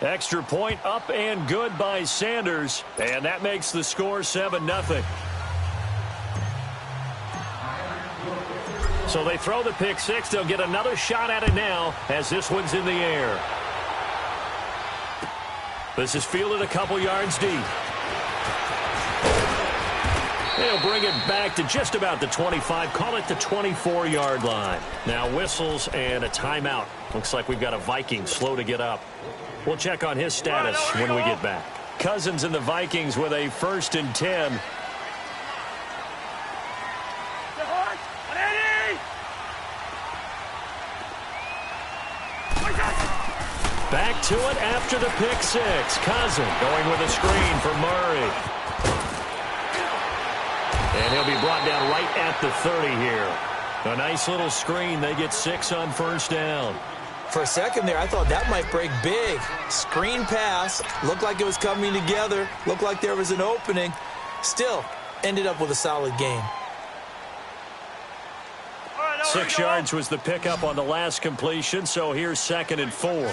Extra point up and good by Sanders, and that makes the score 7-0. So they throw the pick six. They'll get another shot at it now as this one's in the air. This is fielded a couple yards deep. They'll bring it back to just about the 25. Call it the 24-yard line. Now whistles and a timeout. Looks like we've got a Viking slow to get up. We'll check on his status when we get back. Cousins and the Vikings with a 1st and 10. Back to it after the pick six. Cousin going with a screen for Murray. And he'll be brought down right at the 30 here. A nice little screen. They get 6 on 1st down. For a second there, I thought that might break big. Screen pass. Looked like it was coming together. Looked like there was an opening. Still, ended up with a solid gain. 6 yards was the pickup on the last completion, so here's 2nd and 4.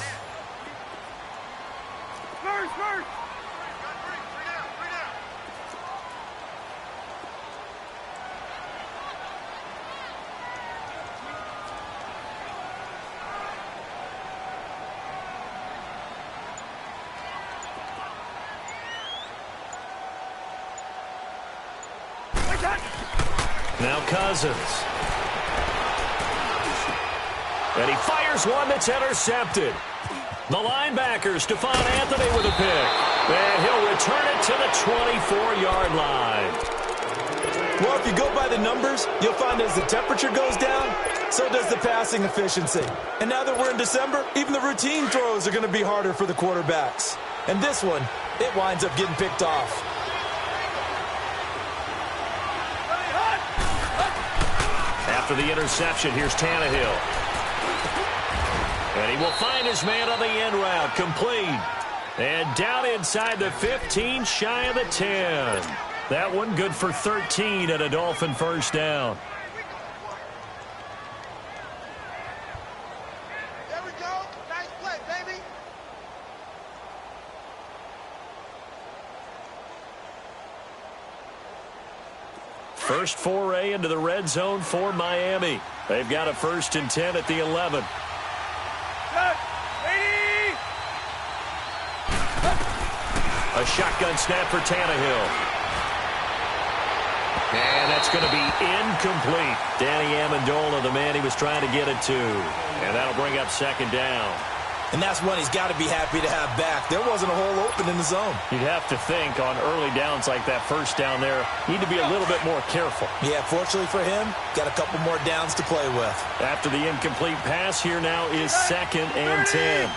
Now Cousins. And he fires one that's intercepted. The linebacker, Stephon Anthony with a pick. And he'll return it to the 24-yard line. Well, if you go by the numbers, you'll find as the temperature goes down, so does the passing efficiency. And now that we're in December, even the routine throws are going to be harder for the quarterbacks. And this one, it winds up getting picked off. After the interception, here's Tannehill. And he will find his man on the end route, complete. And down inside the 15, shy of the 10. That one good for 13 and a Dolphin 1st down. There we go. Nice play, baby. First foray into the red zone for Miami. They've got a 1st and 10 at the 11. A shotgun snap for Tannehill. And that's going to be incomplete. Danny Amendola, the man he was trying to get it to. And that'll bring up 2nd down. And that's one he's got to be happy to have back. There wasn't a hole open in the zone. You'd have to think on early downs like that 1st down there, need to be a little bit more careful. Yeah, fortunately for him, got a couple more downs to play with. After the incomplete pass, here now is 2nd and 10.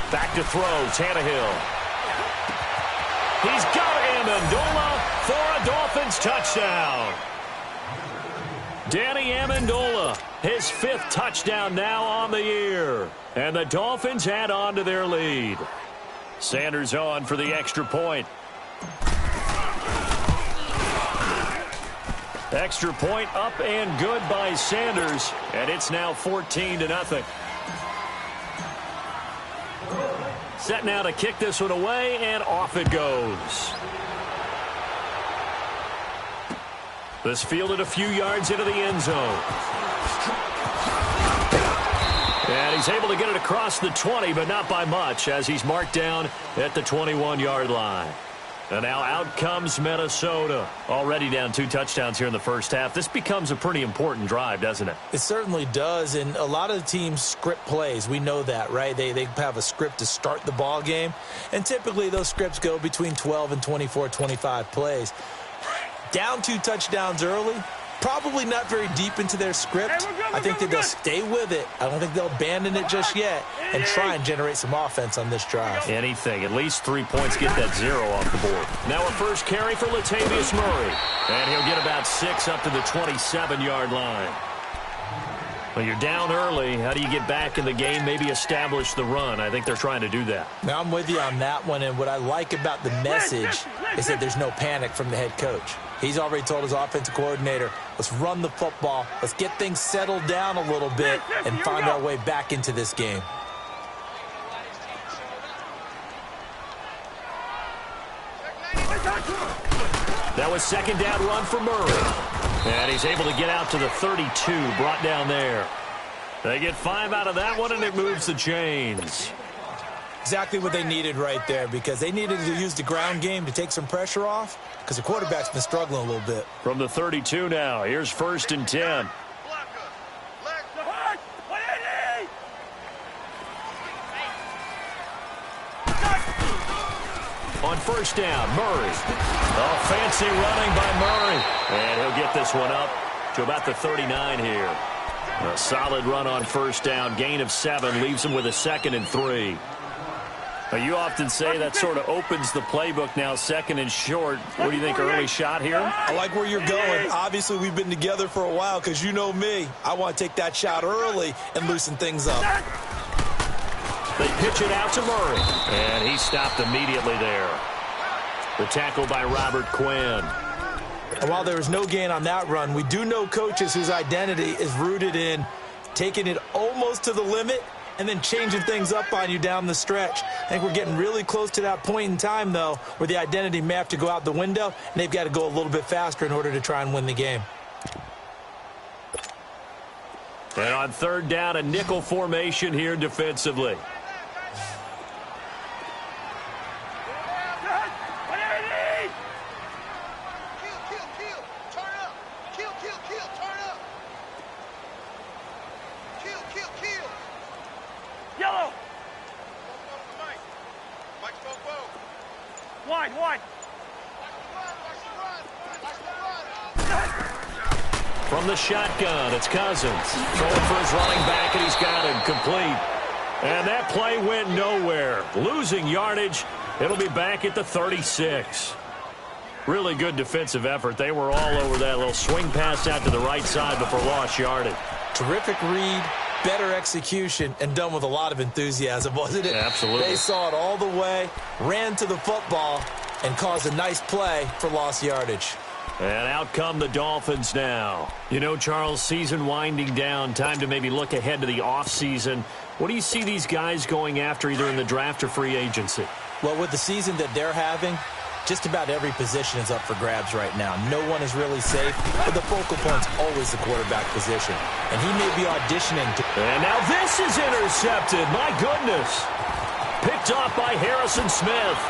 Back to throw, Tannehill. He's got Amendola for a Dolphins touchdown. Danny Amendola, his 5th touchdown now on the year. And the Dolphins add on to their lead. Sanders on for the extra point. Extra point up and good by Sanders. And it's now 14-0. Set now to kick this one away, and off it goes. This fielded a few yards into the end zone. And he's able to get it across the 20, but not by much, as he's marked down at the 21-yard line. And now out comes Minnesota. Already down 2 touchdowns here in the 1st half. This becomes a pretty important drive, doesn't it? It certainly does, and a lot of the teams script plays. We know that, right? They have a script to start the ball game, and typically those scripts go between 12 and 24, 25 plays. Down 2 touchdowns early, Probably not very deep into their script. I think that they'll stay with it. I don't think they'll abandon it just yet and try and generate some offense on this drive. Anything. At least 3 points, get that 0 off the board. Now a first carry for Latavius Murray. And he'll get about 6 up to the 27-yard line. Well, you're down early. How do you get back in the game, maybe establish the run? I think they're trying to do that. Now, I'm with you on that one, and what I like about the message is that there's no panic from the head coach. He's already told his offensive coordinator, let's run the football, let's get things settled down a little bit and find our way back into this game. That was second down run for Murray. And he's able to get out to the 32, brought down there. They get 5 out of that one, and it moves the chains. Exactly what they needed right there, because they needed to use the ground game to take some pressure off, because the quarterback's been struggling a little bit. From the 32 now, here's 1st and 10. On first down, Murray. Oh, fancy running by Murray. And he'll get this one up to about the 39 here. A solid run on first down. Gain of 7 leaves him with a 2nd and 3. Now, you often say that sort of opens the playbook now, 2nd and short. What do you think, early shot here? I like where you're going. Obviously, we've been together for a while because you know me. I want to take that shot early and loosen things up. They pitch it out to Murray, and he stopped immediately there. The tackle by Robert Quinn. And while there was no gain on that run, we do know coaches whose identity is rooted in taking it almost to the limit and then changing things up on you down the stretch. I think we're getting really close to that point in time, though, where the identity may have to go out the window, and they've got to go a little bit faster in order to try and win the game. And on third down, a nickel formation here defensively. From the shotgun, it's Cousins. Throwing for his running back, and he's got him complete. And that play went nowhere. Losing yardage. It'll be back at the 36. Really good defensive effort. They were all over that little swing pass out to the right side before lost yardage. Terrific read, better execution, and done with a lot of enthusiasm, wasn't it? Absolutely. They saw it all the way, ran to the football, and caused a nice play for lost yardage. And out come the Dolphins now. You know, Charles, season winding down, time to maybe look ahead to the offseason. What do you see these guys going after either in the draft or free agency? Well, with the season that they're having, just about every position is up for grabs right now. No one is really safe, but the focal point's always the quarterback position. And he may be auditioning to... And now this is intercepted. My goodness. Picked off by Harrison Smith.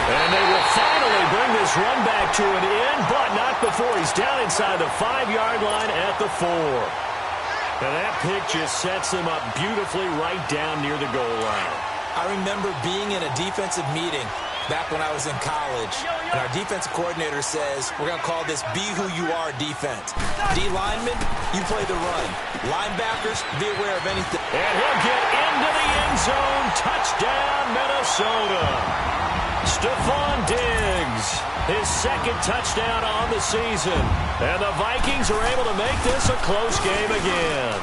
And they will finally bring this run back to an end, but not before he's down inside the 5-yard line at the 4. And that pick just sets him up beautifully right down near the goal line. I remember being in a defensive meeting back when I was in college, and our defensive coordinator says, we're going to call this Be Who You Are defense. D linemen, you play the run. Linebackers, be aware of anything. And he'll get into the end zone. Touchdown, Minnesota. Stephon Diggs, his 2nd touchdown on the season. And the Vikings are able to make this a close game again.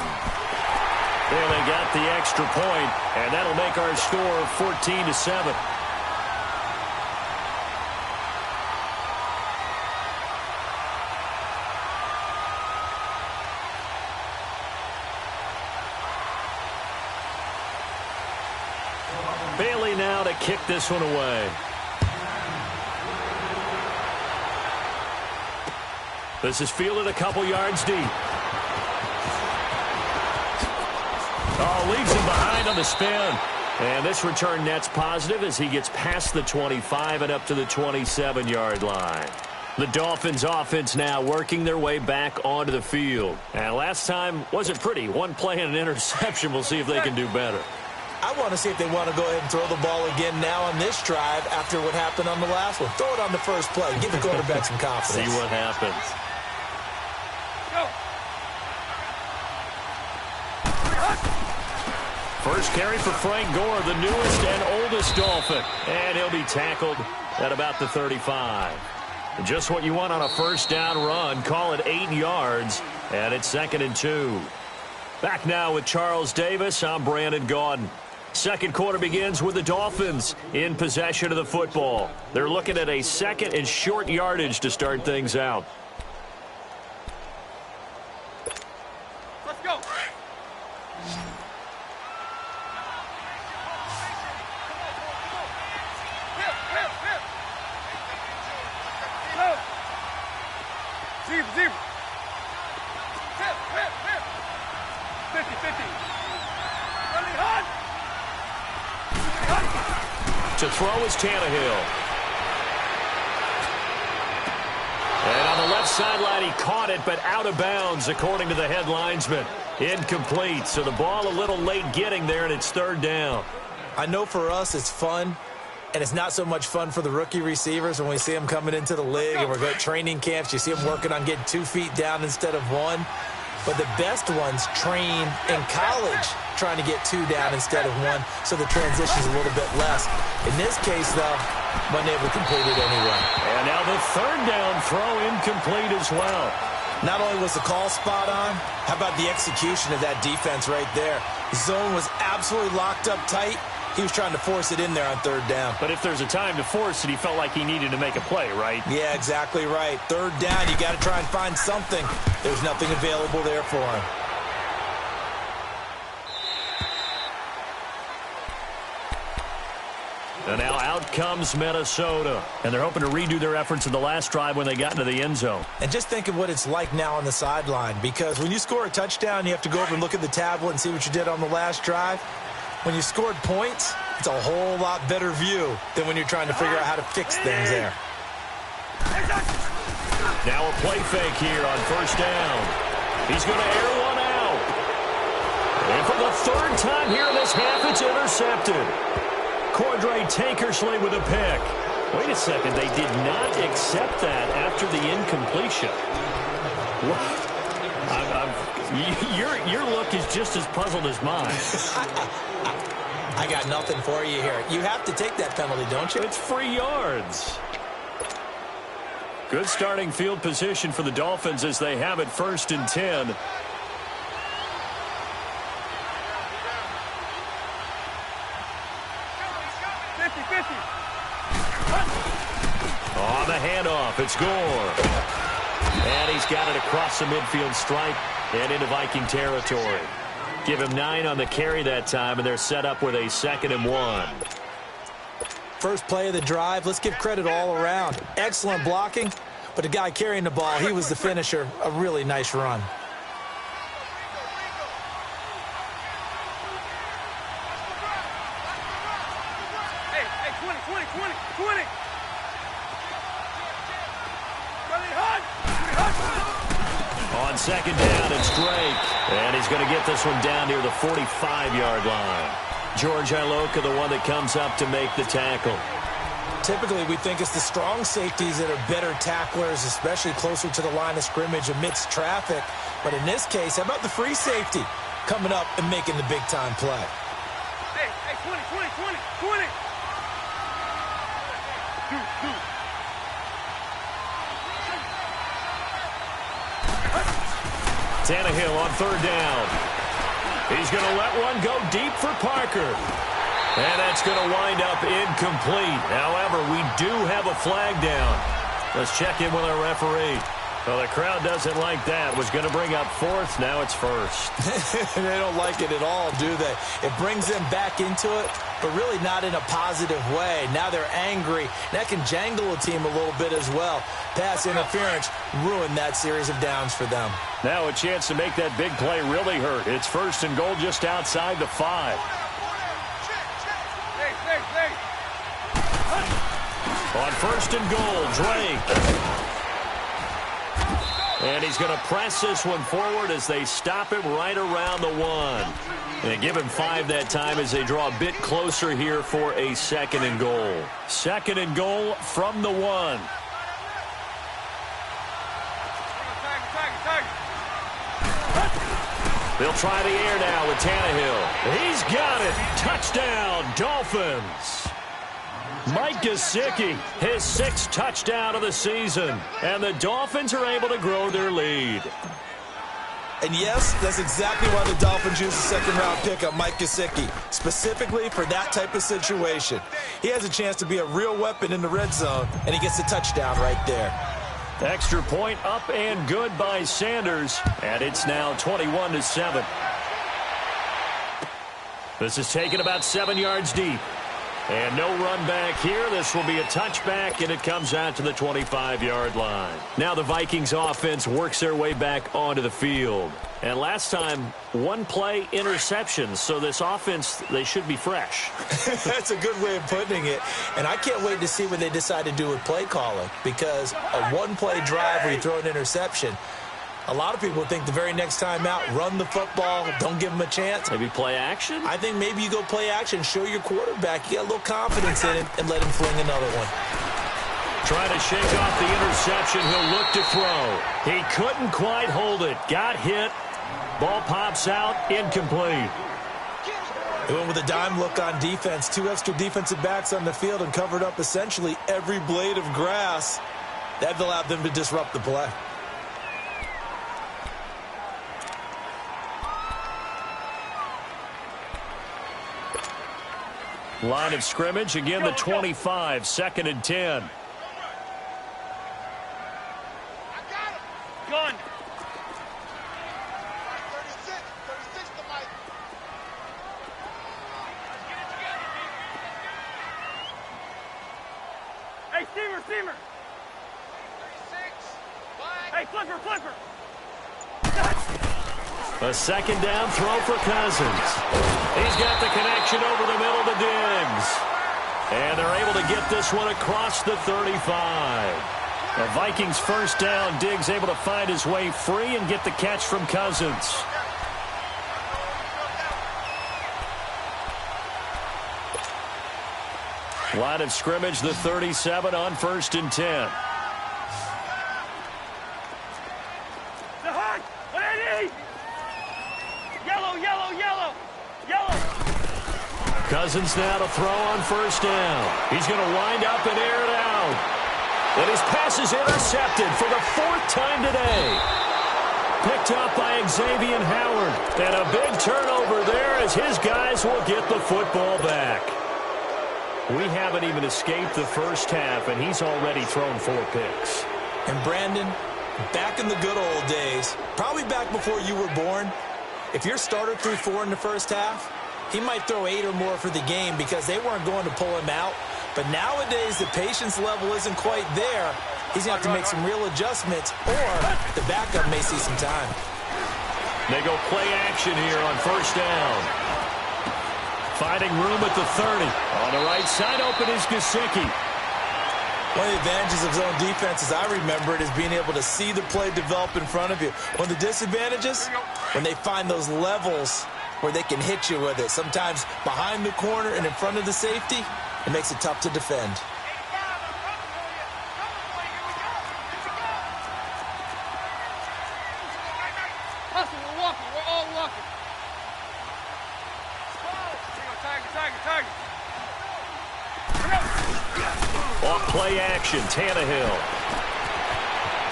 Well, they got the extra point, and that'll make our score 14-7. Bailey now to kick this one away. This is fielded a couple yards deep. Oh, leaves him behind on the spin. And this return net's positive as he gets past the 25 and up to the 27-yard line. The Dolphins offense now working their way back onto the field. And last time wasn't pretty. One play and an interception. We'll see if they can do better. I want to see if they want to go ahead and throw the ball again now on this drive after what happened on the last one. Throw it on the first play. Give the quarterback some confidence. See what happens. Go. First carry for Frank Gore, the newest and oldest Dolphin. And he'll be tackled at about the 35. Just what you want on a first down run. Call it 8 yards, and it's 2nd and 2. Back now with Charles Davis. I'm Brandon Gaudin. Second quarter begins with the Dolphins in possession of the football. They're looking at a second and short yardage to start things out. Let's go. Zero. 50. Running hard. To throw is Tannehill. And on the left sideline, he caught it, but out of bounds, according to the head linesman. Incomplete, so the ball a little late getting there, and it's 3rd down. I know for us it's fun, and it's not so much fun for the rookie receivers when we see them coming into the league and we're going to training camps. You see them working on getting 2 feet down instead of 1. But the best ones train in college trying to get 2 down instead of 1, so the transition's a little bit less. In this case, though, wasn't able to complete it anyway. And now the 3rd down throw incomplete as well. Not only was the call spot on, how about the execution of that defense right there? The zone was absolutely locked up tight. He was trying to force it in there on 3rd down. But if there's a time to force it, he felt like he needed to make a play, right? Yeah, exactly right. 3rd down, you got to try and find something. There's nothing available there for him. And now out comes Minnesota. And they're hoping to redo their efforts in the last drive when they got into the end zone. And just think of what it's like now on the sideline, because when you score a touchdown, you have to go over and look at the tablet and see what you did on the last drive. When you scored points, it's a whole lot better view than when you're trying to figure out how to fix things there. Now a play fake here on 1st down. He's going to air one out. And for the 3rd time here in this half, it's intercepted. Cordray Tankersley with a pick. Wait a second, they did not accept that after the incompletion. What? Your look is just as puzzled as mine. I got nothing for you here. You have to take that penalty, don't you? It's free yards. Good starting field position for the Dolphins as they have it 1st and 10. On the handoff, it's Gore. And he's got it across the midfield stripe and into Viking territory. Give him 9 on the carry that time, and they're set up with a 2nd and 1. First play of the drive, let's give credit all around. Excellent blocking, but the guy carrying the ball, he was the finisher. A really nice run. Hey, 20. On 2nd down, it's Drake. And he's going to get this one down near the 45-yard line. George Iloka, the one that comes up to make the tackle. Typically, we think it's the strong safeties that are better tacklers, especially closer to the line of scrimmage amidst traffic. But in this case, how about the free safety coming up and making the big-time play? Hey, 20. Tannehill on 3rd down. He's going to let one go deep for Parker. And that's going to wind up incomplete. However, we do have a flag down. Let's check in with our referee. Well, the crowd doesn't like that. Was going to bring up 4th. Now it's 1st. They don't like it at all, do they? It brings them back into it, but really not in a positive way. Now they're angry. That can jangle a team a little bit as well. Pass interference ruined that series of downs for them. Now a chance to make that big play really hurt. It's 1st and goal just outside the 5. On 1st and goal, Drake. And he's going to press this one forward as they stop him right around the 1. And they give him 5 that time as they draw a bit closer here for a 2nd and goal. 2nd and goal from the 1. They'll try the air now with Tannehill. He's got it. Touchdown, Dolphins. Mike Gesicki, his 6th touchdown of the season. And the Dolphins are able to grow their lead. And yes, that's exactly why the Dolphins used a 2nd-round pick on Mike Gesicki, specifically for that type of situation. He has a chance to be a real weapon in the red zone, and he gets a touchdown right there. Extra point up and good by Sanders, and it's now 21-7. This is taken about 7 yards deep. And no run back here. This will be a touchback, and it comes out to the 25-yard line. Now the Vikings offense works their way back onto the field. And last time, 1 play interception. So this offense, they should be fresh. That's a good way of putting it. And I can't wait to see what they decide to do with play calling. Because a 1-play drive where you throw an interception, a lot of people think the very next time out, run the football, don't give them a chance. Maybe play action? I think maybe you go play action, show your quarterback you got a little confidence in him, and let him fling another one. Trying to shake off the interception. He'll look to throw. He couldn't quite hold it. Got hit. Ball pops out. Incomplete. They went with a dime look on defense. 2 extra defensive backs on the field and covered up essentially every blade of grass. That allowed them to disrupt the play. Line of scrimmage, again the 25, 2nd and 10. Gun. 36 to Mike. Hey, Steamer. 36. Hey, flipper. A 2nd down throw for Cousins. He's got the connection over the middle to Diggs. And they're able to get this one across the 35. The Vikings 1st down. Diggs able to find his way free and get the catch from Cousins. Line of scrimmage, the 37 on 1st and 10. Cousins now to throw on 1st down. He's going to wind up and air it out. And his pass is intercepted for the 4th time today. Picked up by Xavier Howard. And a big turnover there as his guys will get the football back. We haven't even escaped the 1st half, and he's already thrown 4 picks. And Brandon, back in the good old days, probably back before you were born, if your starter threw 4 in the 1st half, he might throw 8 or more for the game because they weren't going to pull him out. But nowadays, the patience level isn't quite there. He's going to have to make some real adjustments, or the backup may see some time. They go play action here on 1st down. Finding room at the 30. On the right side, open is Gesicki. One of the advantages of zone defense, as I remember it, is being able to see the play develop in front of you. One of the disadvantages, when they find those levels where they can hit you with it. Sometimes behind the corner and in front of the safety, it makes it tough to defend. Hustle, we're walking. We're all walking. Tiger. Off play action, Tannehill.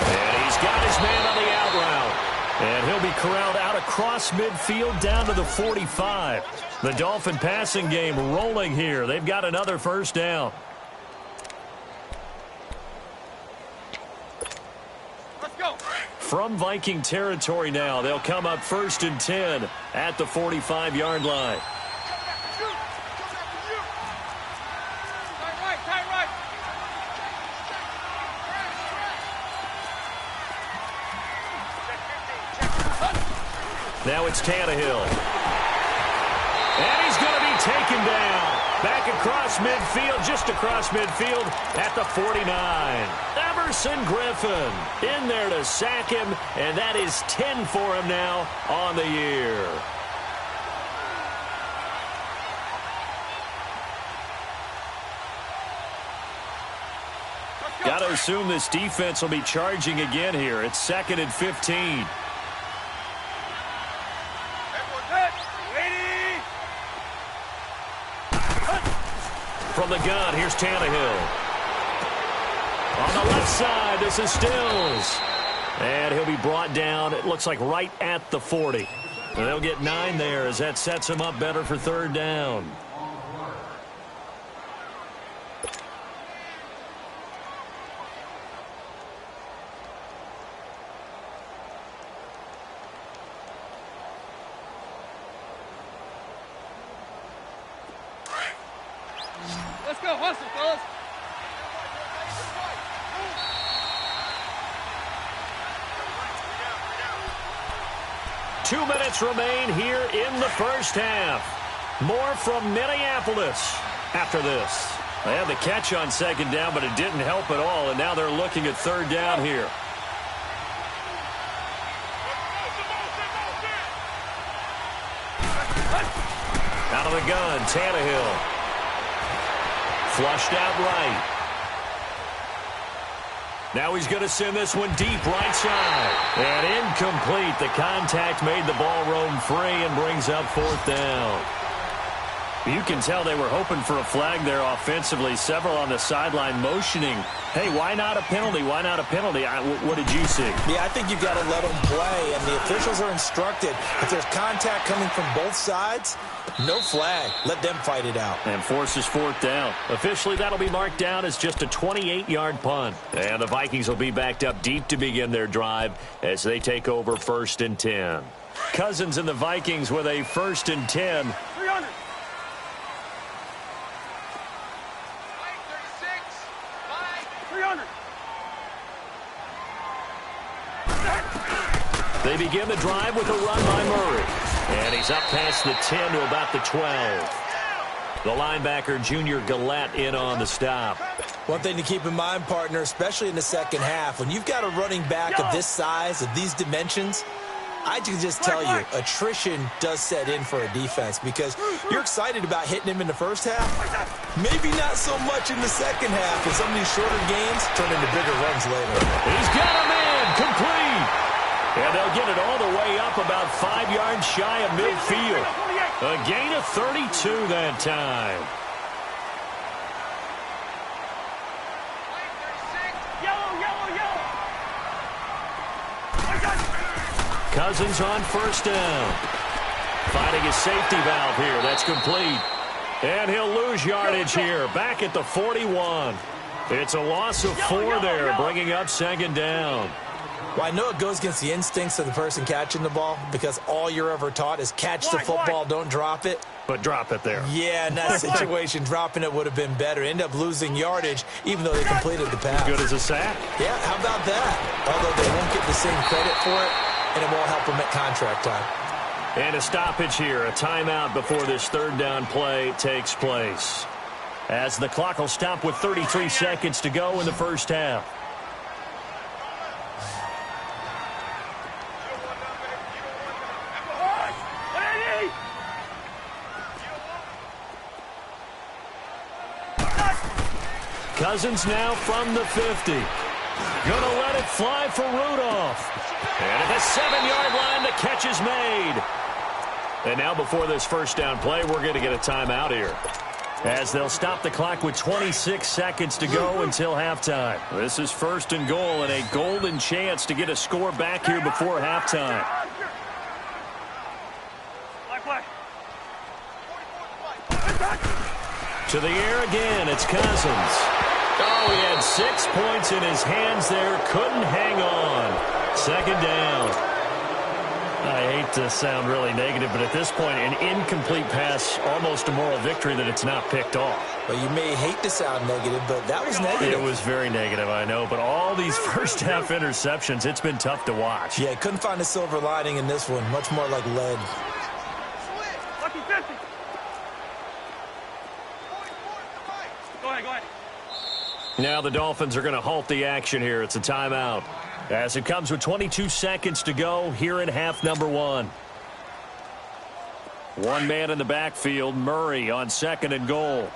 And he's got his man on the out route. And he'll be corralled out across midfield down to the 45. The Dolphin passing game rolling here. They've got another 1st down. Let's go. From Viking territory now, they'll come up 1st and 10 at the 45-yard line. Tight right. Now it's Tannehill. And he's going to be taken down. Back back across midfield, just across midfield at the 49. Everson Griffin in there to sack him, and that is 10 for him now on the year. Got to assume this defense will be charging again here. It's 2nd and 15. From the gun, here's Tannehill. On the left side, this is Stills. And he'll be brought down, it looks like right at the 40. And they'll get 9 there as that sets him up better for 3rd down. Let's go, hustle, fellas. 2 minutes remain here in the first half. More from Minneapolis after this. They had the catch on 2nd down, but it didn't help at all, and now they're looking at 3rd down here. Out of the gun, Tannehill. Flushed out right. Now he's going to send this one deep right side. And incomplete. The contact made the ball roam free and brings up 4th down. You can tell they were hoping for a flag there offensively. Several on the sideline motioning. Hey, why not a penalty? Why not a penalty? What did you see? Yeah, I think you've got to let them play, and the officials are instructed. If there's contact coming from both sides, no flag. Let them fight it out. And forces 4th down. Officially, that'll be marked down as just a 28-yard punt. And the Vikings will be backed up deep to begin their drive as they take over 1st and 10. Cousins and the Vikings with a 1st and 10. 300. They begin the drive with a run by Murray. And he's up past the 10 to about the 12. The linebacker, Junior Gillette, in on the stop. One thing to keep in mind, partner, especially in the second half, when you've got a running back of this size, of these dimensions, I can just tell you, attrition does set in for a defense because you're excited about hitting him in the first half. Maybe not so much in the second half, and some of these shorter games turn into bigger runs later. He's got a man complete. And they'll get it all the way up about 5 yards shy of midfield. A gain of 32 that time. Cousins on 1st down. Finding his safety valve here. That's complete. And he'll lose yardage here. Back at the 41. It's a loss of 4 there, bringing up 2nd down. Well, I know it goes against the instincts of the person catching the ball because all you're ever taught is catch the football, don't drop it. But drop it there. Yeah, in that situation, dropping it would have been better. End up losing yardage even though they completed the pass. Good as a sack. Yeah, how about that? Although they won't get the same credit for it, and it won't help them at contract time. And a stoppage here, a timeout before this 3rd down play takes place. As the clock will stop with 33 seconds to go in the first half. Cousins now from the 50. Gonna let it fly for Rudolph. And at the 7-yard line, the catch is made. And now before this first down play, we're going to get a timeout here, as they'll stop the clock with 26 seconds to go until halftime. This is 1st and goal and a golden chance to get a score back here before halftime. To the air again, it's Cousins. Oh, he had 6 points in his hands there. Couldn't hang on. 2nd down. I hate to sound really negative, but at this point, an incomplete pass, almost a moral victory that it's not picked off. Well, you may hate to sound negative, but that was negative. It was very negative, I know. But all these first half interceptions, it's been tough to watch. Yeah, couldn't find a silver lining in this one. Much more like lead. Lucky 50. Now the Dolphins are going to halt the action here. It's a timeout. As it comes with 22 seconds to go here in half number 1. One man in the backfield, Murray on 2nd and goal.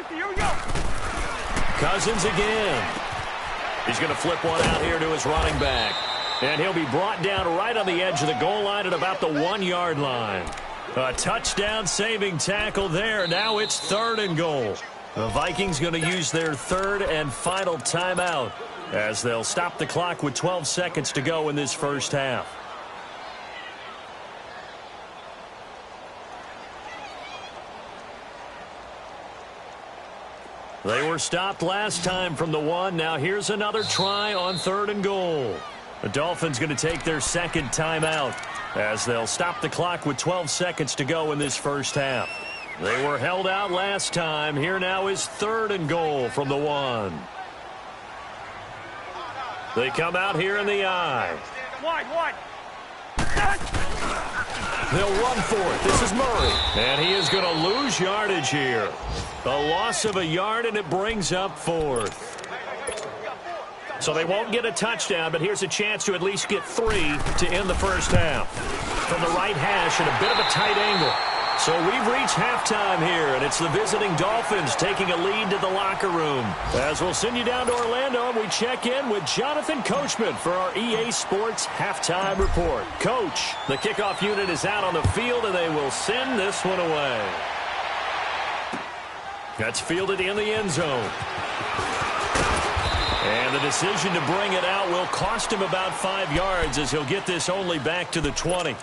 Here we go. Cousins again. He's going to flip one out here to his running back. And he'll be brought down right on the edge of the goal line at about the 1-yard line. A touchdown-saving tackle there. Now it's 3rd and goal. The Vikings going to use their 3rd and final timeout as they'll stop the clock with 12 seconds to go in this first half. They were stopped last time from the 1. Now here's another try on 3rd and goal. The Dolphins going to take their 2nd timeout as they'll stop the clock with 12 seconds to go in this first half. They were held out last time. Here now is 3rd and goal from the 1. They come out here in the I. Wide. They'll run for it. This is Murray. And he is going to lose yardage here. A loss of a yard, and it brings up 4th. So they won't get a touchdown, but here's a chance to at least get 3 to end the first half. From the right hash at a bit of a tight angle. So we've reached halftime here, and it's the visiting Dolphins taking a lead to the locker room. As we'll send you down to Orlando, and we check in with Jonathan Coachman for our EA Sports Halftime Report. Coach, the kickoff unit is out on the field, and they will send this one away. That's fielded in the end zone. And the decision to bring it out will cost him about 5 yards as he'll get this only back to the 20.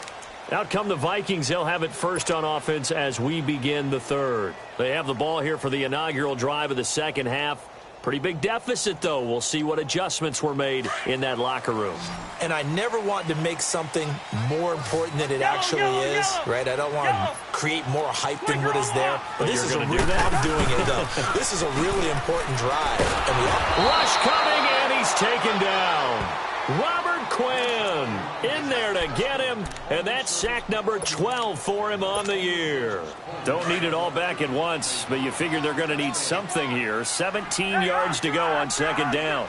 Out come the Vikings. They'll have it first on offense as we begin the 3rd. They have the ball here for the inaugural drive of the second half. Pretty big deficit, though. We'll see what adjustments were made in that locker room. And I never want to make something more important than it actually is, right? I don't want to create more hype than what is there. But this is a real, I'm doing it, though. This is a really important drive. And Rush coming, and he's taken down. Robert Quinn in there to get him, and that's sack number 12 for him on the year. Don't need it all back at once, but you figure they're going to need something here. 17 yards to go on 2nd down.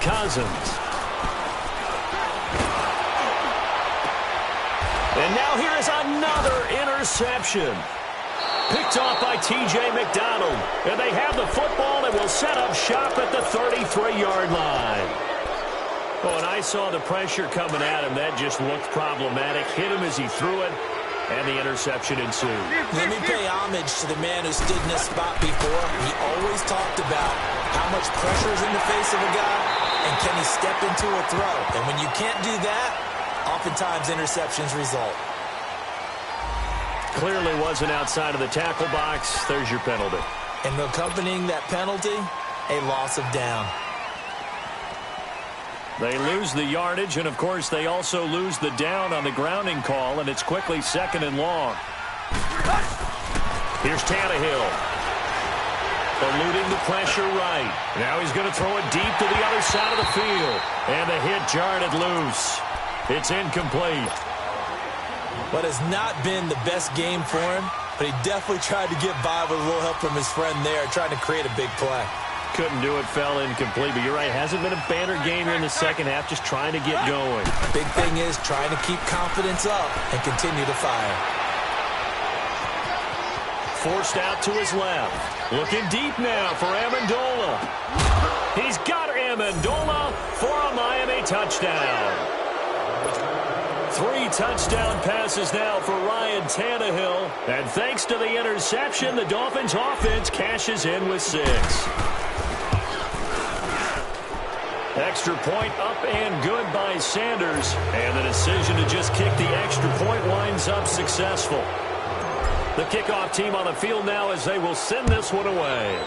Cousins. And now here is another interception. Picked off by T.J. McDonald. And they have the football and will set up shop at the 33-yard line. Oh, and I saw the pressure coming at him. That just looked problematic. Hit him as he threw it, and the interception ensued. Let me pay homage to the man who stood in this spot before. He always talked about how much pressure is in the face of a guy, and can he step into a throw. And when you can't do that, oftentimes interceptions result. Clearly wasn't outside of the tackle box. There's your penalty. And accompanying that penalty, a loss of down. They lose the yardage, and, of course, they also lose the down on the grounding call, and it's quickly 2nd and long. Here's Tannehill. Eluding the pressure right. Now he's going to throw it deep to the other side of the field. And the hit jarred it loose. It's incomplete. What has not been the best game for him, but he definitely tried to get by with a little help from his friend there, trying to create a big play. Couldn't do it, fell incomplete, but you're right, hasn't been a banner game here in the second half, just trying to get going. Big thing is trying to keep confidence up and continue to fire. Forced out to his left. Looking deep now for Amendola. He's got Amendola for a Miami touchdown. 3 touchdown passes now for Ryan Tannehill. And thanks to the interception, the Dolphins offense cashes in with 6. Extra point up and good by Sanders. And the decision to just kick the extra point winds up successful. The kickoff team on the field now as they will send this one away.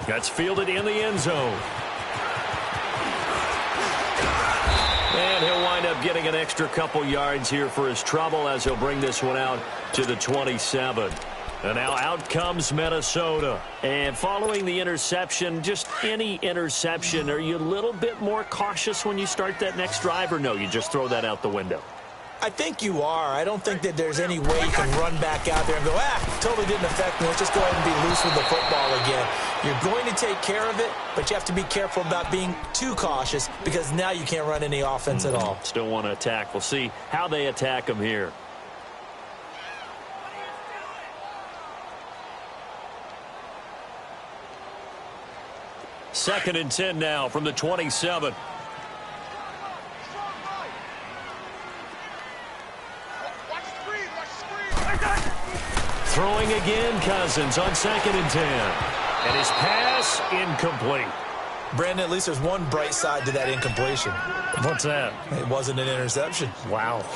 That's fielded in the end zone. And he'll wind up getting an extra couple yards here for his trouble as he'll bring this one out to the 27. And now out comes Minnesota. And following the interception, just any interception, are you a little bit more cautious when you start that next drive, or no, you just throw that out the window? I think you are. I don't think that there's any way you can run back out there and go, totally didn't affect me. Let's just go ahead and be loose with the football again. You're going to take care of it, but you have to be careful about being too cautious because now you can't run any offense at all. Still want to attack. We'll see how they attack them here. Second and 10 now from the 27. Throwing again, Cousins on second and 10. And his pass incomplete. Brandon, at least there's one bright side to that incompletion. What's that? It wasn't an interception. Wow.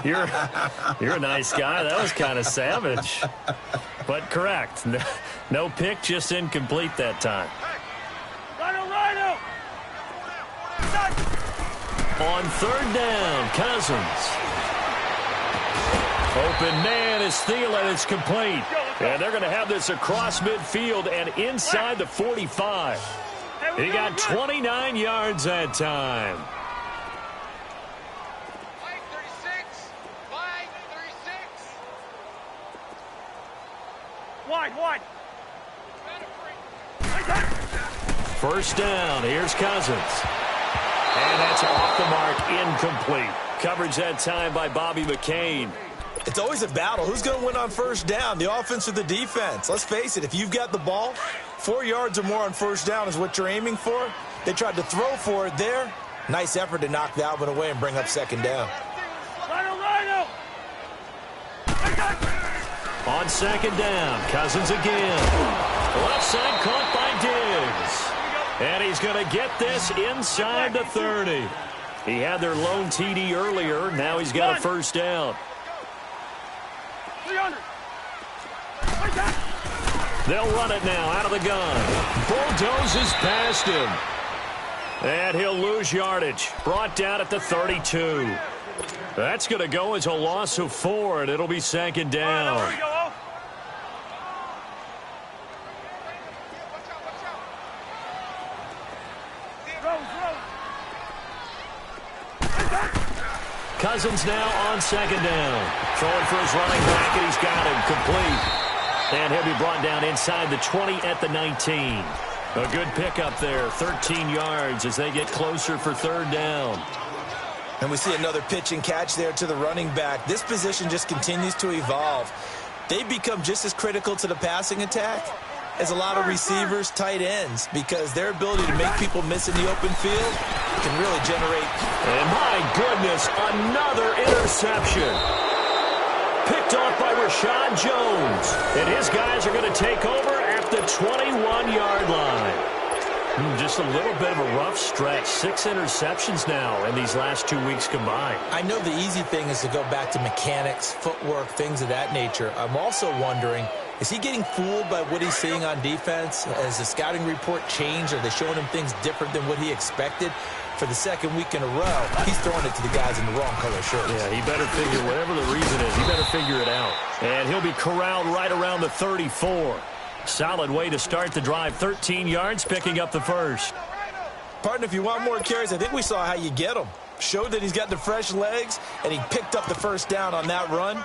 You're a nice guy. That was kind of savage. But correct. No pick, just incomplete that time. Rhino! On third down, Cousins. Open man is Thielen. It's complete. And they're going to have this across midfield and inside the 45. He got 29 yards that time. Line 36. Line 36. Wide. First down. Here's Cousins. And that's off the mark. Incomplete. Coverage that time by Bobby McCain. It's always a battle. Who's going to win on first down, the offense or the defense? Let's face it, if you've got the ball, 4 yards or more on first down is what you're aiming for. They tried to throw for it there. Nice effort to knock that one away and bring up second down. Rhino! On second down, Cousins again. Left side caught by Diggs. And he's going to get this inside the 30. He had their lone TD earlier. Now he's got a first down. 300. They'll run it now out of the gun. Bulldozes past him. And he'll lose yardage. Brought down at the 32. That's going to go as a loss of 4, and it'll be second down. Cousins now on second down. Throwing for his running back, and he's got him complete. And he'll be brought down inside the 20 at the 19. A good pickup there, 13 yards as they get closer for third down. And we see another pitch and catch there to the running back. This position just continues to evolve. They become just as critical to the passing attack as a lot of receivers, tight ends, because their ability to make people miss in the open field can really generate. And my goodness, another interception. Picked off by Rashad Jones. And his guys are going to take over at the 21-yard line. Just a little bit of a rough stretch. 6 interceptions now in these last 2 weeks combined. I know the easy thing is to go back to mechanics, footwork, things of that nature. I'm also wondering, is he getting fooled by what he's seeing on defense? Has the scouting report changed? Are they showing him things different than what he expected? For the second week in a row, he's throwing it to the guys in the wrong color shirts. Yeah, he better figure, whatever the reason is, he better figure it out. And he'll be corralled right around the 34. Solid way to start the drive. 13 yards, picking up the first. Partner, if you want more carries, I think we saw how you get them. Showed that he's got the fresh legs, and he picked up the first down on that run.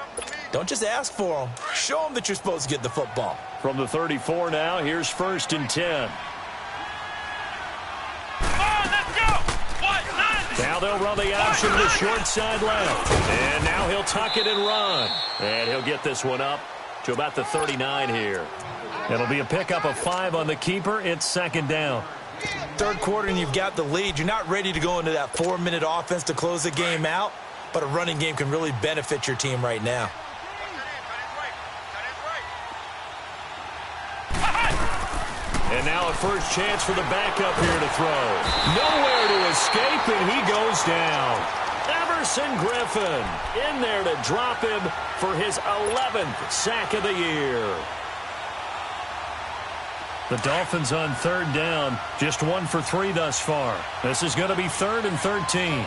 Don't just ask for him. Show him that you're supposed to get the football. From the 34 now, here's first and 10. Now they'll run the option to the short side left. And now he'll tuck it and run. And he'll get this one up to about the 39 here. It'll be a pickup of 5 on the keeper. It's second down. Third quarter and you've got the lead. You're not ready to go into that 4-minute offense to close the game out, but a running game can really benefit your team right now. And now a first chance for the backup here to throw. Nowhere to escape, and he goes down. Everson Griffin in there to drop him for his 11th sack of the year. The Dolphins on third down, just 1 for 3 thus far. This is going to be 3rd and 13.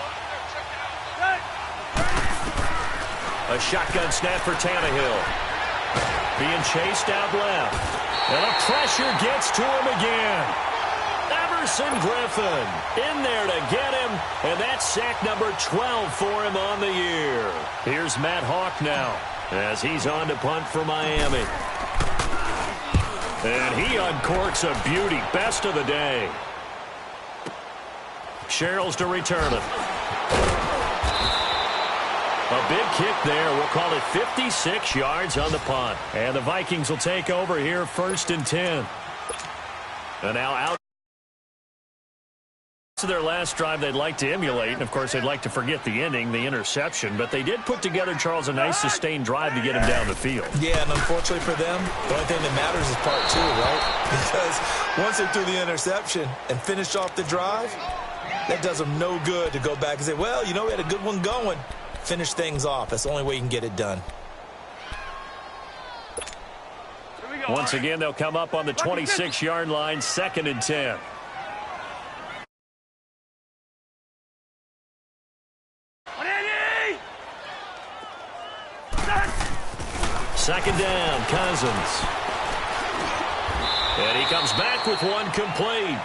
A shotgun snap for Tannehill. being chased out left. And the pressure gets to him again. Everson Griffin in there to get him, and that's sack number 12 for him on the year. Here's Matt Hawk now as he's on to punt for Miami. And he uncorks a beauty. Best of the day. Sherrills to return it. A big kick there. We'll call it 56 yards on the punt. And the Vikings will take over here, 1st and 10. And now out to their last drive they'd like to emulate. And, of course, they'd like to forget the ending, the interception. But they did put together, Charles, a nice sustained drive to get him down the field. Yeah, and unfortunately for them, the only thing that matters is part 2, right? Because once they threw the interception and finished off the drive, that does them no good to go back and say, well, you know, we had a good one going. Finish things off. That's the only way you can get it done. Once again, they'll come up on the 26-yard line, 2nd and 10. Second down, Cousins. And he comes back with one complete.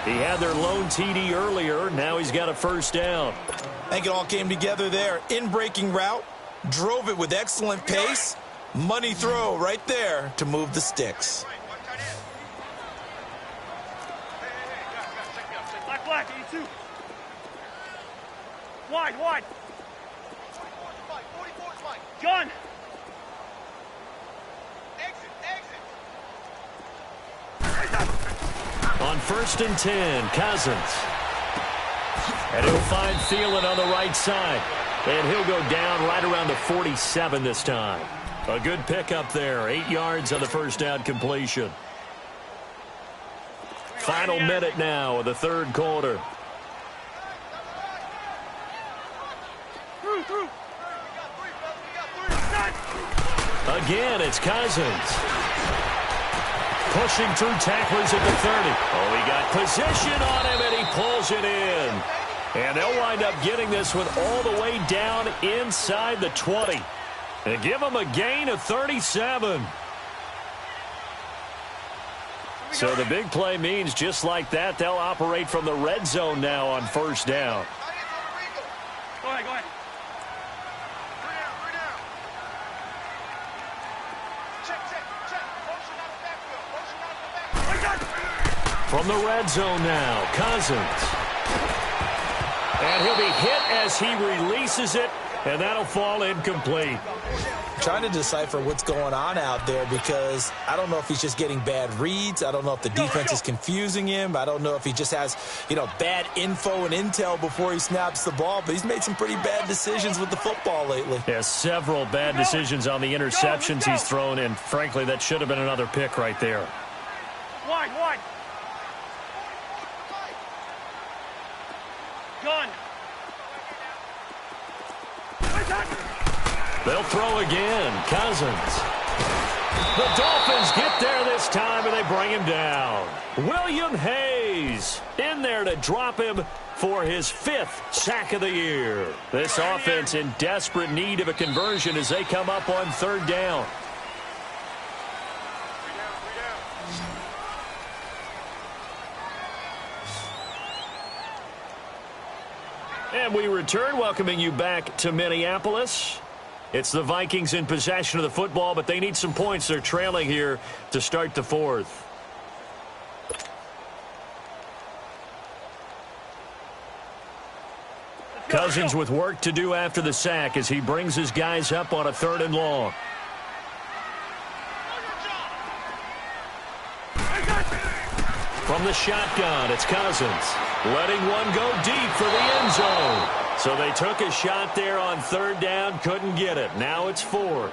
He had their lone TD earlier. Now he's got a 1st down. I think it all came together there. In-breaking route, drove it with excellent pace. Money throw right there to move the sticks. Black, 82. Wide. Gun. On 1st and 10, Cousins. And he'll find Thielen on the right side. And he'll go down right around the 47 this time. A good pickup there. 8 yards on the 1st down completion. Final minute now of the 3rd quarter. Again, it's Cousins. Pushing through tacklers at the 30. Oh, he got position on him, and he pulls it in. And they'll wind up getting this one all the way down inside the 20. And give them a gain of 37. So the big play means just like that, they'll operate from the red zone now on 1st down. Go ahead. From the red zone now, Cousins. And he'll be hit as he releases it, and that'll fall incomplete. Trying to decipher what's going on out there because I don't know if he's just getting bad reads. I don't know if the defense is confusing him. I don't know if he just has, bad info and intel before he snaps the ball. But he's made some pretty bad decisions with the football lately. Yeah, several bad decisions on the interceptions he's thrown, and frankly, that should have been another pick right there. Wide. Gun. They'll throw again. Cousins. The Dolphins get there this time, and they bring him down. William Hayes in there to drop him for his 5th sack of the year. This offense in desperate need of a conversion as they come up on 3rd down. And we return, welcoming you back to Minneapolis. It's the Vikings in possession of the football, but they need some points. They're trailing here to start the 4th. Cousins with work to do after the sack as he brings his guys up on a 3rd and long. From the shotgun, it's Cousins. Letting one go deep for the end zone. So they took a shot there on 3rd down, couldn't get it. Now it's 4th.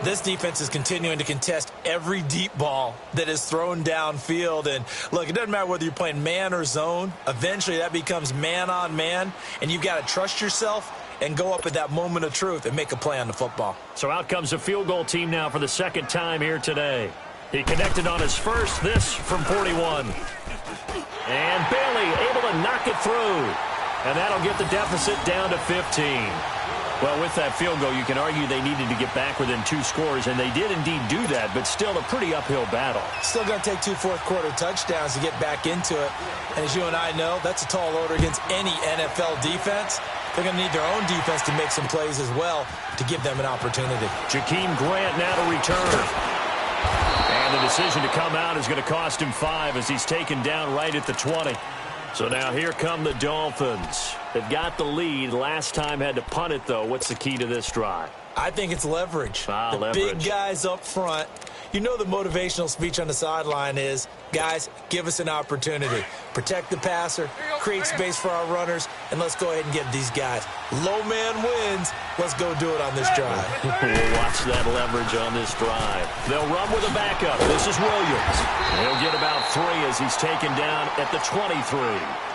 This defense is continuing to contest every deep ball that is thrown downfield. And, look, it doesn't matter whether you're playing man or zone. Eventually that becomes man on man, and you've got to trust yourself and go up at that moment of truth and make a play on the football. So out comes a field goal team now for the 2nd time here today. He connected on his first, this from 41. And Bailey able to knock it through. And that'll get the deficit down to 15. Well, with that field goal, you can argue they needed to get back within 2 scores, and they did indeed do that, but still a pretty uphill battle. Still going to take 2 fourth-quarter touchdowns to get back into it. And as you and I know, that's a tall order against any NFL defense. They're going to need their own defense to make some plays as well to give them an opportunity. Jakeem Grant now to return. And the decision to come out is going to cost him 5 as he's taken down right at the 20. So now here come the Dolphins. They've got the lead. Last time had to punt it, though. What's the key to this drive? I think it's leverage. Leverage. Big guys up front. You know the motivational speech on the sideline is, guys, give us an opportunity. Protect the passer, create space for our runners, and let's go ahead and get these guys. Low man wins. Let's go do it on this drive. We'll watch that leverage on this drive. They'll run with a backup. This is Williams. He'll get about 3 as he's taken down at the 23.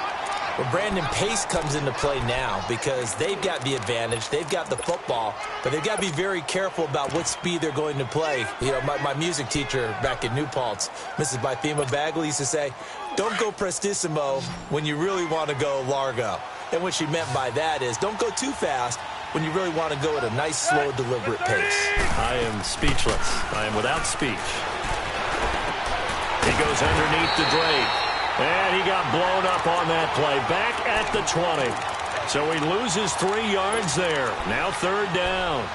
Well, Brandon, pace comes into play now because they've got the advantage. They've got the football, but they've got to be very careful about what speed they're going to play. You know, my music teacher back in New Paltz, Mrs. Bythema Bagley, used to say, don't go prestissimo when you really want to go largo. And what she meant by that is don't go too fast when you really want to go at a nice, slow, deliberate pace. I am speechless. I am without speech. He goes underneath the Drake. And he got blown up on that play. Back at the 20. So he loses 3 yards there. Now 3rd down.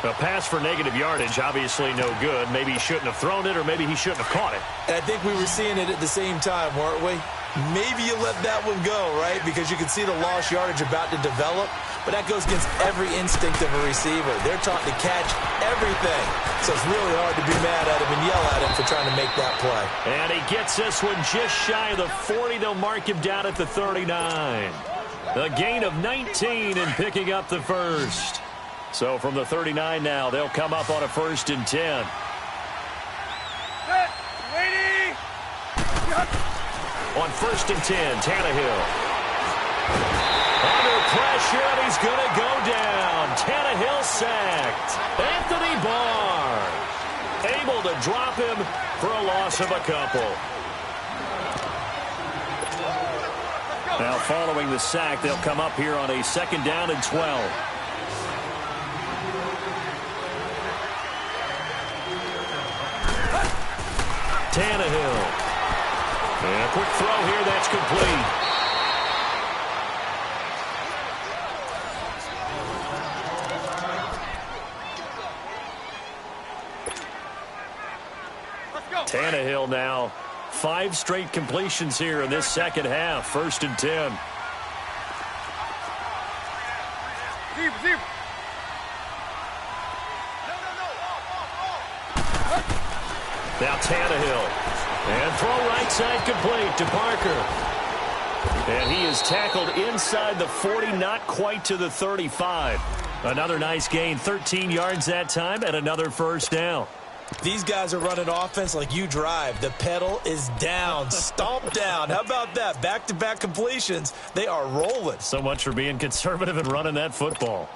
A pass for negative yardage, obviously no good. Maybe he shouldn't have thrown it, or maybe he shouldn't have caught it. And I think we were seeing it at the same time, weren't we? Maybe you let that one go, right? Because you can see the lost yardage about to develop. But that goes against every instinct of a receiver. They're taught to catch everything. So it's really hard to be mad at him and yell at him for trying to make that play. And he gets this one just shy of the 40. They'll mark him down at the 39. A gain of 19 and picking up the first. So from the 39 now, they'll come up on a 1st and 10. Ready? On 1st and 10, Tannehill. Under pressure, and he's going to go down. Tannehill sacked. Anthony Barr able to drop him for a loss of a couple. Now following the sack, they'll come up here on a 2nd down and 12. Tannehill. And a quick throw here, that's complete. Tannehill now 5 straight completions here in this 2nd half. 1st and 10. Now Tannehill. And throw right side complete to Parker. And he is tackled inside the 40, not quite to the 35. Another nice gain, 13 yards that time, and another 1st down. These guys are running offense like you drive. The pedal is down, stomp down. How about that? Back-to-back completions. They are rolling. So much for being conservative and running that football.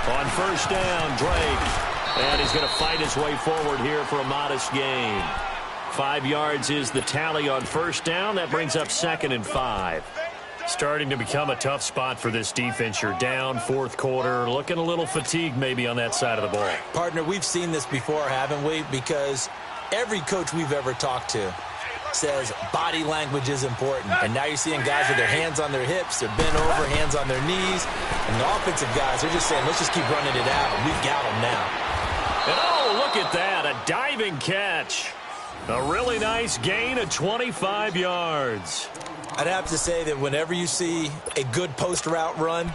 On 1st down, Drake. And he's going to fight his way forward here for a modest gain. 5 yards is the tally on 1st down. That brings up 2nd and 5. Starting to become a tough spot for this defense. You're down 4th quarter. Looking a little fatigued maybe on that side of the ball. Partner, we've seen this before, haven't we? Because every coach we've ever talked to says body language is important. And now you're seeing guys with their hands on their hips, they're bent over, hands on their knees. And the offensive guys, they're just saying, let's just keep running it out. And we've got them now. And oh, look at that. A diving catch. A really nice gain of 25 yards. I'd have to say that whenever you see a good post route run,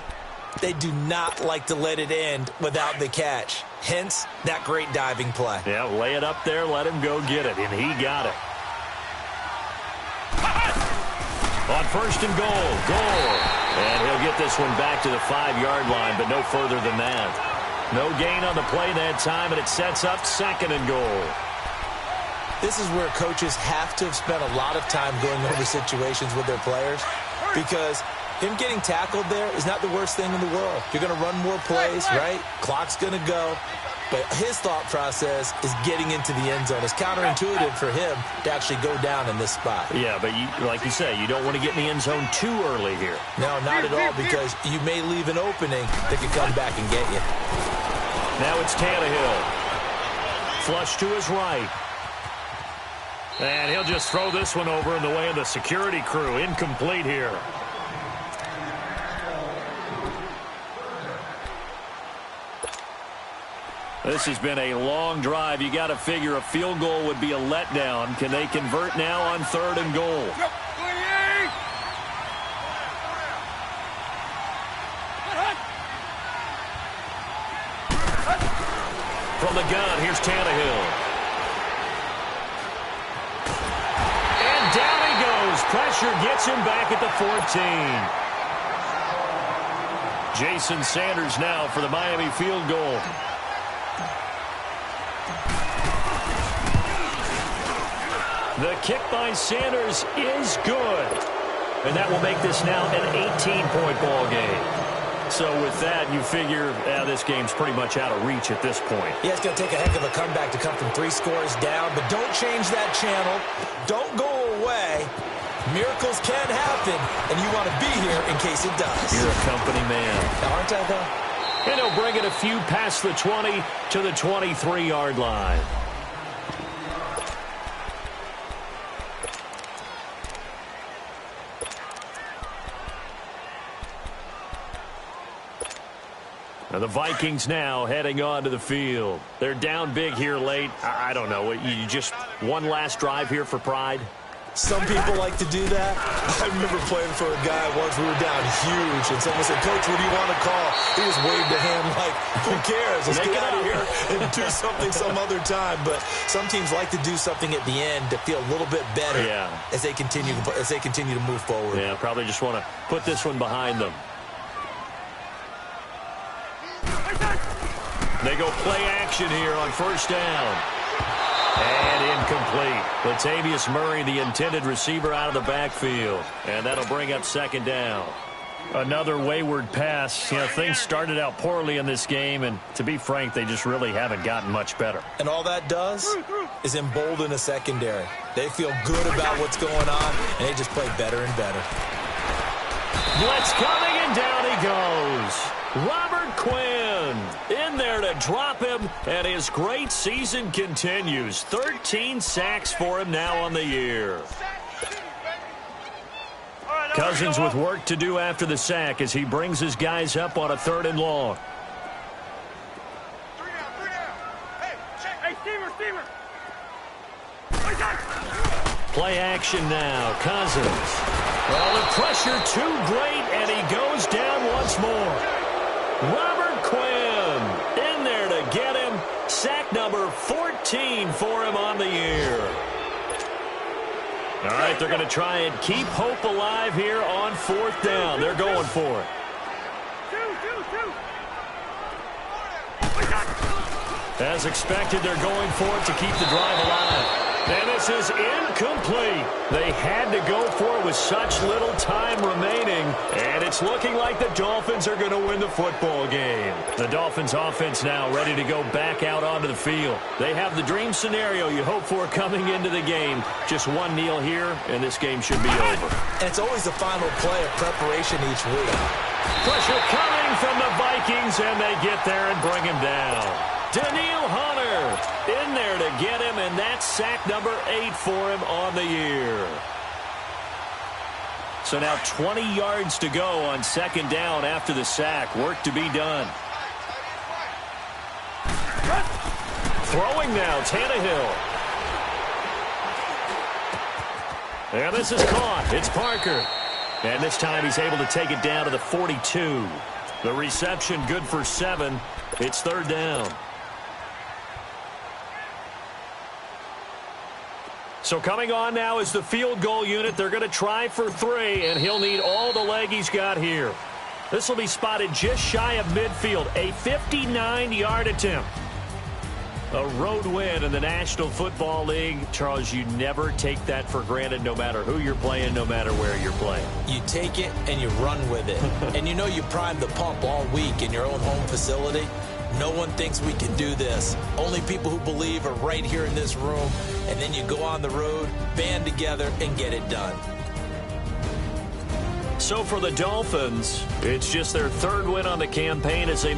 they do not like to let it end without the catch. Hence, that great diving play. Yeah, lay it up there, let him go get it, and he got it. On 1st and goal. And he'll get this one back to the 5-yard line, but no further than that. No gain on the play that time, and it sets up 2nd and goal. This is where coaches have to have spent a lot of time going over situations with their players, because him getting tackled there is not the worst thing in the world. You're going to run more plays, right? Clock's going to go. But his thought process is getting into the end zone. It's counterintuitive for him to actually go down in this spot. Yeah, but like you say, you don't want to get in the end zone too early here. No, not at all, because you may leave an opening that could come back and get you. Now it's Tannehill. Flush to his right. And he'll just throw this one over in the way of the security crew. Incomplete here. This has been a long drive. You got to figure a field goal would be a letdown. Can they convert now on 3rd and goal? From the gun, here's Tannehill. And down he goes. Pressure gets him back at the 14. Jason Sanders now for the Miami field goal. The kick by Sanders is good. And that will make this now an 18-point ball game. So with that, you figure this game's pretty much out of reach at this point. Yeah, it's going to take a heck of a comeback to come from 3 scores down, but don't change that channel. Don't go away. Miracles can happen, and you want to be here in case it does. You're a company man. Aren't I, though? And he'll bring it a few past the 20 to the 23-yard line. And the Vikings now heading onto the field. They're down big here late. I don't know. You just one last drive here for pride? Some people like to do that. I remember playing for a guy once. We were down huge, and someone said, "Coach, what do you want to call?" He just waved a hand like, who cares? Let's get out of here and do something some other time. But some teams like to do something at the end to feel a little bit better as they continue to move forward. Yeah, probably just want to put this one behind them. They go play action here on 1st down. And incomplete. Latavius Murray, the intended receiver, out of the backfield. And that'll bring up 2nd down. Another wayward pass. You know, things started out poorly in this game, and to be frank, they just really haven't gotten much better. And all that does is embolden a secondary. They feel good about what's going on, and they just play better and better. Blitz coming, and down he goes. Robert Quinn in there to drop him, and his great season continues. 13 sacks for him now on the year. Cousins with work to do after the sack as he brings his guys up on a 3rd and long. Play action now. Cousins. Well, the pressure too great, and he goes down once more. Robert Quinn in there to get him. Sack number 14 for him on the year. All right, they're going to try and keep hope alive here on 4th down. They're going for it. As expected, they're going for it to keep the drive alive. And this is incomplete. They had to go for it with such little time remaining. And it's looking like the Dolphins are going to win the football game. The Dolphins offense now ready to go back out onto the field. They have the dream scenario you hope for coming into the game. Just one kneel here, and this game should be over. And it's always the final play of preparation each week. Pressure coming from the Vikings, and they get there and bring him down. Daniil Hunter in there to get him, and that's sack number 8 for him on the year. So now 20 yards to go on 2nd down after the sack. Work to be done. Throwing now, Tannehill. And this is caught. It's Parker. And this time he's able to take it down to the 42. The reception good for 7. It's 3rd down. So coming on now is the field goal unit. They're going to try for 3, and he'll need all the leg he's got here. This will be spotted just shy of midfield. A 59-yard attempt. A road win in the National Football League. Charles, you never take that for granted no matter who you're playing, no matter where you're playing. You take it and you run with it. And you know you primed the pump all week in your own home facility. No one thinks we can do this. Only people who believe are right here in this room. And then you go on the road, band together, and get it done. So for the Dolphins, it's just their third win on the campaign as they